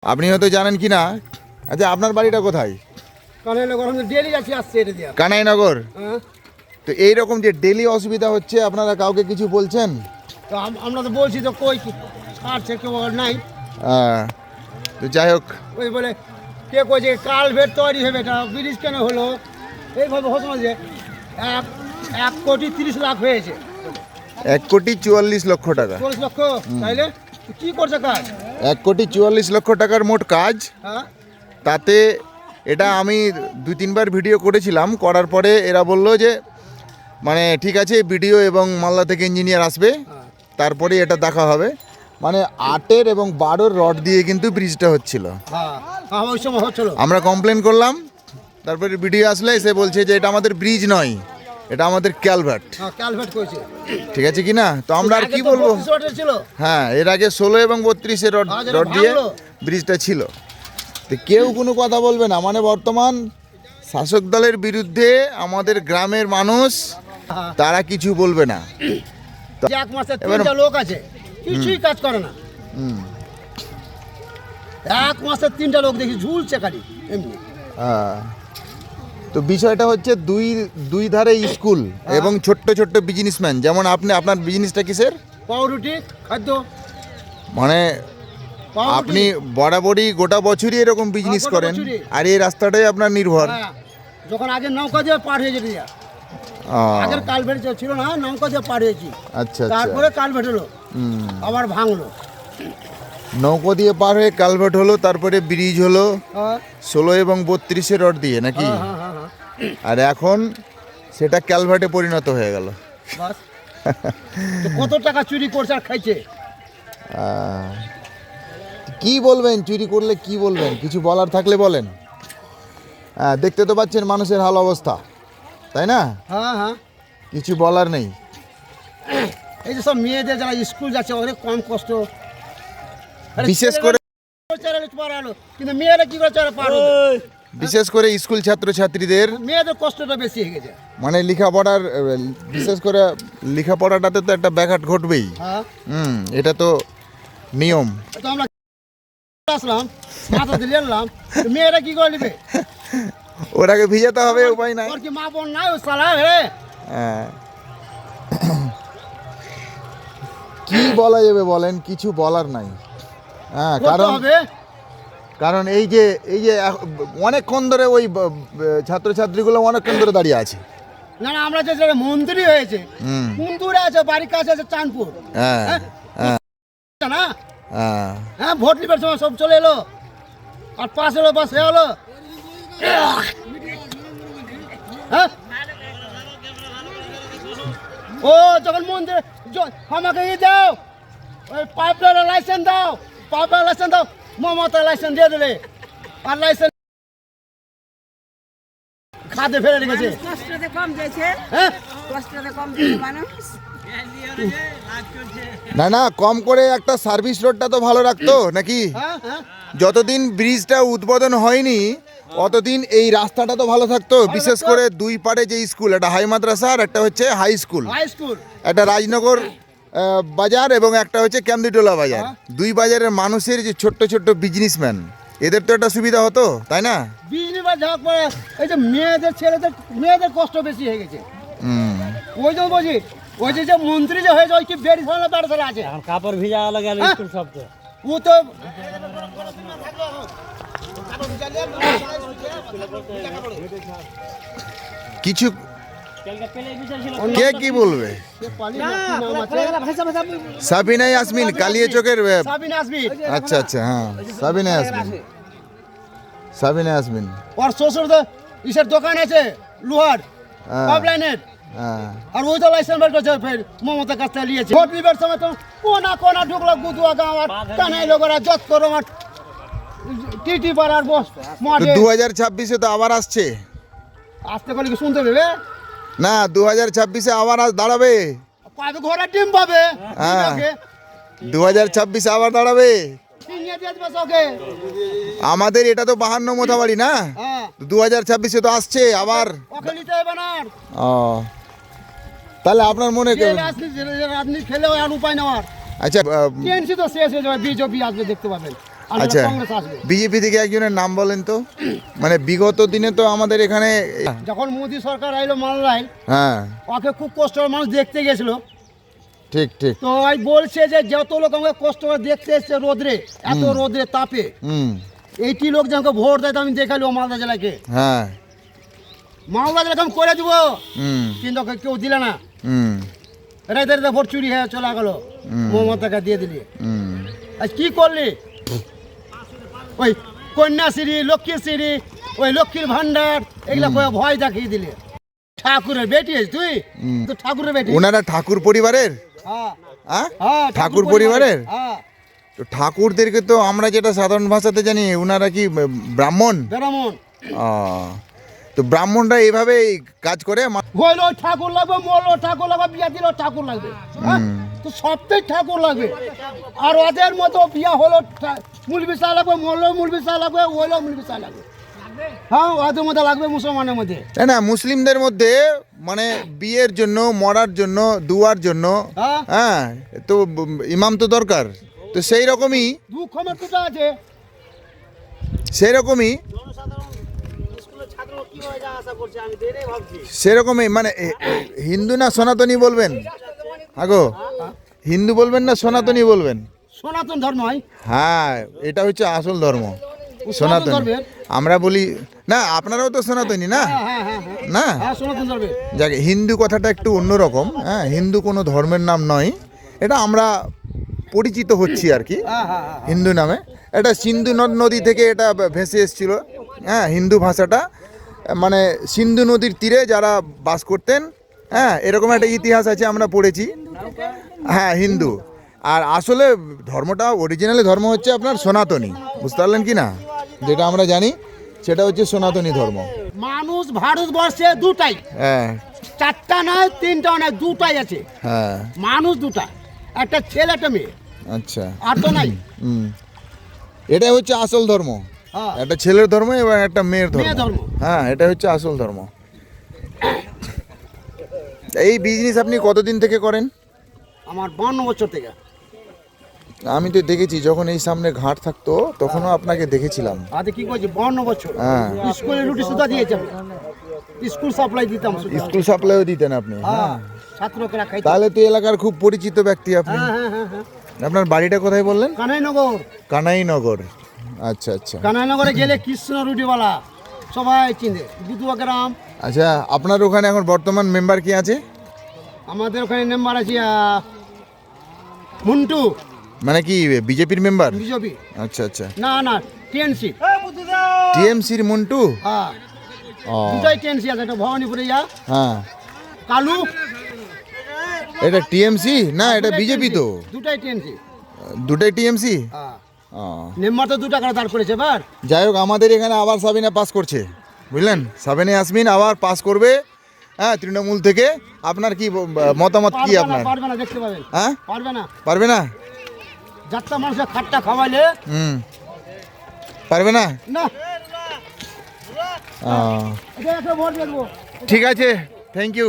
আপনি হয়তো জানেন কি না, আচ্ছা আপনার বাড়িটা কোথায়? কানাইনগর। আমি ডেলি যাচ্ছি আসছি এটা দিয়ে। কানাইনগর। হ্যাঁ, তো এইরকম যে ডেলি অসুবিধা হচ্ছে, আপনারা কাউকে কিছু বলছেন? তো আমরা তো বলছি তো কই কি ছাড়ছে কেউ নাই। তো যাই হোক, ওই বলে কে কইছে কালভেট তৈরি হবে, এটা ব্রিজ কেন হলো এইভাবে হতো না যে 1,30,00,000 হয়েছে। 1,44,00,000 টাকা। 40 লক্ষ তাইলে কি করছে কাজ? 1,44,00,000 টাকার মোট কাজ। হ্যাঁ, তাতে এটা আমি 2-3 বার ভিডিও করেছিলাম, করার পরে এরা বললো যে মানে ঠিক আছে, ভিডিও এবং মালদা থেকে ইঞ্জিনিয়ার আসবে, তারপরে এটা দেখা হবে। মানে 8 এবং 12 রড দিয়ে কিন্তু ব্রিজটা হচ্ছিল। হ্যাঁ, ওই সময় হচ্ছিল। আমরা কমপ্লেন করলাম, তারপরে ভিডিও আসলে এসে বলছে যে এটা আমাদের ব্রিজ নয়, এটা আমাদের ক্যালভার্ট। হ্যাঁ, কালভেট কইছে। ঠিক আছে কি না? তো আমরা আর কি বলবো। ছিল। হ্যাঁ, এর আগে 16 এবং 32 রড যেটা রড দিয়ে ভাঙলো। ব্রিজটা ছিল। তো কেউ কোনো কথা বলবে না, মানে বর্তমান শাসক দলের বিরুদ্ধে আমাদের গ্রামের মানুষ হ্যাঁ, তারা কিছু বলবে না। যে এক মাসে এবার- 3টা লোক আছে, কিছুই কাজ করে না। হুম। এক মাসে 3টা লোক দেখি ঝুলছে খালি এমনি। তো বিষয়টা হচ্ছে দুই ধারে স্কুল এবং ছোট্ট ছোট্ট বিজনেসম্যান, যেমন আপনি, আপনার বিজনেসটা কিসের? পাউরুটি খাদ্য। মানে পাউরুটি। আপনি বরাবরই গোটা বছরই এরকম বিজনেস গোটা করেন, বছরই। আর এই রাস্তাটাই আপনার নির্ভর। হ্যাঁ, যখন আগে নৌকা দিয়ে পার হয়ে যেতে দিয়া, আগের কালভেট ছিল না, নৌকা দিয়ে পার হয়েছি। আচ্ছা তারপরে কালভেট হলো, আবার ভাঙলো। নৌকো দিয়ে পার হয়ে কালভার্ট হলো, তারপরে ব্রিজ হলো হ্যাঁ, 16 এবং 32 রড দিয়ে নাকি? হ্যাঁ, হ্যাঁ, হ্যাঁ, আর এখন সেটা ক্যালভার্টে পরিণত হয়ে গেল। বাস। তো কত টাকা চুরি করছে আর খাইছে। কি বলবেন, চুরি করলে কি বলবেন? কিছু বলার থাকলে বলেন। দেখতে তো পাচ্ছেন মানুষের হাল অবস্থা, তাই না? হ্যাঁ, হ্যাঁ, কিছু বলার নেই। এই যে সব মেয়েদের যারা স্কুল যাচ্ছে অনেক কম কষ্ট। আরে বিশেষ ছেলেরা করে চালালে পার হলো, কিন্তু মেয়েরা কি করে চালা পার হবে? বিশেষ করে স্কুল ছাত্রছাত্রীদের মেয়েদের কষ্টটা বেশি হয়ে গেছে। মানে লেখাপড়ার, বিশেষ করে লেখাপড়াটাতে তো একটা ব্যাঘাত ঘটবেই। হ্যাঁ, এটা তো নিয়ম। তো আমরা আসলাম, মাথা দিয়ে এলাম, তো মেয়েরা কি করে নেবে? ওরাকে ভিজাতে হবে, উপায় নাই। ওর কি মা বোন নাই? ও সালা হে। হ্যাঁ। কি বলা যাবে বলেন? কিছু বলার নাই। হ্যাঁ, করতে কারণ হবে। কারণ এই যে অনেকক্ষণ ধরে ওই ছাত্রছাত্রীগুলো অনেকক্ষণ ধরে দাঁড়িয়ে আছে। না না, আমরা যে যারা মন্ত্রী হয়েছে, কোন দূরে আছে, বাড়ির কাছে আছে চাঁদপুর। হ্যাঁ, হ্যাঁ, না, হ্যাঁ। হ্যাঁ, ভোট নিবার সময় সব চলে এলো, আর পাস এলো, বাস হয়ে হলো। হ্যাঁ, ও যখন মন্দিরে আমাকে দাও, ওই পাইপলাইনের লাইসেন্স দাও, পাইপলাইন লাইসেন্স দাও, মমতা লাইসেন্স দিয়ে দিলে, আর লাইসেন্স খাতে ফেলে রেখেছে। কষ্টতে কম যাচ্ছে, হ্যাঁ, কষ্টতে কম যাচ্ছে মানুষ। না না, কম করে একটা সার্ভিস রোডটা তো ভালো রাখতো নাকি? হ্যাঁ, হ্যাঁ, যতদিন ব্রিজটা উদ্বোধন হয়নি অতদিন এই রাস্তাটা তো ভালো থাকতো। বিশেষ করে দুই পাড়ে যে স্কুল, একটা হাই মাদ্রাসা আর একটা হচ্ছে হাই স্কুল, হাই স্কুল। একটা রাজনগর বাজার এবং একটা হচ্ছে ক্যামদিটোলা বাজার। দুই বাজারের মানুষের যে ছোট্ট ছোট্ট বিজনেসম্যান, এদের তো একটা সুবিধা হতো, তাই না? বিজলি বা ঝাঁক পড়ে, এই যে মেয়েদের ছেলেদের মেয়েদের কষ্ট বেশি হয়ে গেছে। ওই যে বলছি, ওই যে মন্ত্রী যে হয়েছে, ওই কি বেড়ি ফেলা বেড়া ফেলা আছে। এখন কাপড় ভিজা আলো গেল হ্যাঁ? স্কুল সব তো। ও তো কিছু কালকে পেলে বিষয় ছিল। কে কি বলবে? সাবিনা ইয়াসমিন, কালিয়ে চোখের সাবিনা আসবি। আচ্ছা আচ্ছা, হ্যাঁ, সাবিনা ইয়াসমিন, সাবিনা ইয়াসমিন। ওর শ্বশুর তো ইসের দোকান আছে লোহার, হ্যাঁ। পাইপলাইনের, হ্যাঁ, আর ওই তো লাইসেন্স বের করছে, ফের মমতার কাছ থেকে নিয়েছে। ভোট নিবার সময় তো কোনা কোনা ঢুকলো, গুদুয়া গাঁও আর কানাই লোকেরা যত করো আর টিটি পাড়ার বস তো মাঠে 2026-এ তো আবার আসছে আসতে পারলে কি শুনতে পেবে? না, 2026-এ আবার দাঁড়াবে। পাবে ঘোড়ার ডিম পাবে। হ্যাঁ। 2026-এ আবার দাঁড়াবে। ছিনিয়ে দিয়ে দেবে সকে। আমাদের এটা তো 52 মোথাবাড়ি না, হ্যাঁ, 2026-এ তো আসছে আবার। ওকে নিতে হবে না আর। ও, তাহলে আপনার মনে যে রাজনীতি যে রাজনীতি খেলে আর উপায় নেওয়ার। আচ্ছা, টিএনসি তো শেষ হয়ে যাবে, বিজেপি আসবে দেখতে পাবেন। আর নাহলে আচ্ছা কংগ্রেস আসবে। বিজেপি থেকে একজনের নাম বলেন তো, মানে বিগত দিনে তো আমাদের এখানে, যখন মোদি সরকার আইলো মালদায়, হ্যাঁ ওকে খুব কষ্ট করে মানুষ দেখতে গেছিল। ঠিক ঠিক, তো ওই বলছে যে যত লোক আমাকে কষ্ট করে দেখতে এসছে রোদ্রে, এত রোদ্রে তাপে, হুম, এইটি লোক যখন ভোট দেয় তো আমি দেখালো মালদা জেলাকে, হ্যাঁ, মালদা জেলাকে আমি করে দিব, হুম, কিন্তু ওকে কেউ দিলে না। হুম, রাইতে রাইতে ভোট চুরি হয়ে চলে গেল, মমতাকে দিয়ে দিলি। হুম, আজ কি করলি? ওই কন্যাশ্রী, লক্ষ্মীশ্রী, ওই লক্ষ্মীর ভান্ডার, এগুলা করে ভয় দেখিয়ে দিলে। ঠাকুরের বেটি আছিস তুই, তো ঠাকুরের বেটি। ওনারা ঠাকুর পরিবারের, হ্যাঁ, হ্যাঁ হ্যাঁ, ঠাকুর পরিবারের। হ্যাঁ, তো ঠাকুরদেরকে তো আমরা যেটা সাধারণ ভাষাতে জানি, ওনারা কি ব্রাহ্মণ? বেরামন। তো ব্রাহ্মণরা এইভাবে কাজ করে হইলো ঠাকুর লাগবে, মরলো ঠাকুর লাগবে, বিয়া দিল ঠাকুর লাগবে, হ্যাঁ? তো সবটাই ঠাকুর লাগবে। আর ওদের মতো বিয়া হলো মুলবি চা লাগবে, মরলো মুলবি চা লাগবে, হইলো মুলবি চা লাগবে। হ্যাঁ, ওদের মধ্যে লাগবে, মুসলমানের মধ্যে। না না, মুসলিমদের মধ্যে মানে বিয়ের জন্য, মরার জন্য, দুয়ার জন্য, হ্যাঁ, হ্যাঁ, তো ইমাম তো দরকার। তো সেই রকমই, দুঃখ আমার দুটো আছে। সেই রকমই, স্কুলের ছাত্র কিভাবে যা আশা করছে আমি তো এটাই ভাবছি। সেরকমই মানে হিন্দু না সনাতনী বলবেন? আগো হিন্দু বলবেন না সনাতনী বলবেন? সনাতন ধর্ম হয়। হ্যাঁ, এটা হচ্ছে আসল ধর্ম, সনাতন সনাতনী। ধর্মের। আমরা বলি না, আপনারাও তো সনাতনী না? হ্যাঁ, হ্যাঁ, হ্যাঁ, হ্যাঁ। না, হ্যাঁ, সনাতন ধর্মের। যাকে হিন্দু কথাটা একটু অন্যরকম। হ্যাঁ, হিন্দু কোনো ধর্মের নাম নয়, এটা আমরা পরিচিত হচ্ছি আর কি হ্যাঁ, হ্যাঁ, হ্যাঁ। হিন্দু নামে। এটা সিন্ধু নদী থেকে এটা ভেসে এসেছিল। হ্যাঁ, হিন্দু ভাষাটা মানে সিন্ধু নদীর তীরে যারা বাস করতেন, হ্যাঁ, এরকম একটা ইতিহাস আছে, আমরা পড়েছি। হ্যাঁ, হিন্দু। আর আসলে ধর্মটা, অরিজিনালি ধর্ম হচ্ছে আপনার সনাতনী, বুঝতে পারলেন কি না? যেটা আমরা জানি সেটা হচ্ছে সনাতনী ধর্ম। মানুষ ভারতবর্ষে দুটাই, হ্যাঁ, চারটা নয়, তিনটা নয়, দুটাই আছে। হ্যাঁ, মানুষ দুটা, একটা ছেলে একটা মেয়ে, আচ্ছা, আর তো নাই। হুম, এটাই হচ্ছে আসল ধর্ম। হ্যাঁ, একটা ছেলের ধর্ম এবং একটা মেয়ের মেয়ে ধর্ম। ধর্ম। হ্যাঁ, এটা হচ্ছে আসল ধর্ম। এই বিজনেস আপনি কতদিন থেকে করেন? আমার 52 বছর থেকে। আমি তো দেখেছি, যখন এই সামনে ঘাট থাকতো তখনও আপনাকে দেখেছিলাম। আরে কি করছি, 52 বছর। হ্যাঁ, স্কুলে রুটি সুদ্ধা দিয়েছি আমি। স্কুল সাপ্লাই দিতাম শুধু। স্কুল সাপ্লাইও দিতেন আপনি? হ্যাঁ, ছাত্ররা খাইতো। তাহলে তো এলাকার খুব পরিচিত ব্যক্তি আপনি। হ্যাঁ, হ্যাঁ, হ্যাঁ, হ্যাঁ। আপনার বাড়িটা কোথায় বললেন? কানাইনগর। কানাইনগর। আচ্ছা আচ্ছা কানাইনগরে গেলে কৃষ্ণ রুটিওয়ালা সবাই চিনে, দুদুয়া গ্রাম। আচ্ছা, আপনার ওখানে এখন বর্তমান মেম্বার কি আছে? আমাদের ওখানে মেম্বার আছে মুন্টু, মানে কি বিজেপির মেম্বার? বিজেপি। আচ্ছা আচ্ছা, না না, টিএনসি। টিএমসির মন্টু? হ্যাঁ, ও, দুটাই টিএনসি আছে, একটা ভবানীপুরে ইয়া হ্যাঁ, কালু। এটা টিএমসি না, এটা বিজেপি তো? দুটাই টিএনসি। দুটাই টিএমসি। হ্যাঁ, ও, মেম্বার তো 2 টাকা দাঁড় করেছে এবার। যাই হোক, আমাদের এখানে আবার সাবিনা পাস করছে, বুঝলেন? সাবিনা ইয়াসমিন আবার পাস করবে, হ্যাঁ, তৃণমূল থেকে। আপনার কি মতামত কি আপনার? পারবে না, দেখতে পাবেন। হ্যাঁ, পারবে না, পারবে না? যাত্রা মানুষের খাট্টা খাওয়াইলে হুম, পারবে না? না। ও, এটা একটা ভোট দেবো। ঠিক আছে, থ্যাংক ইউ।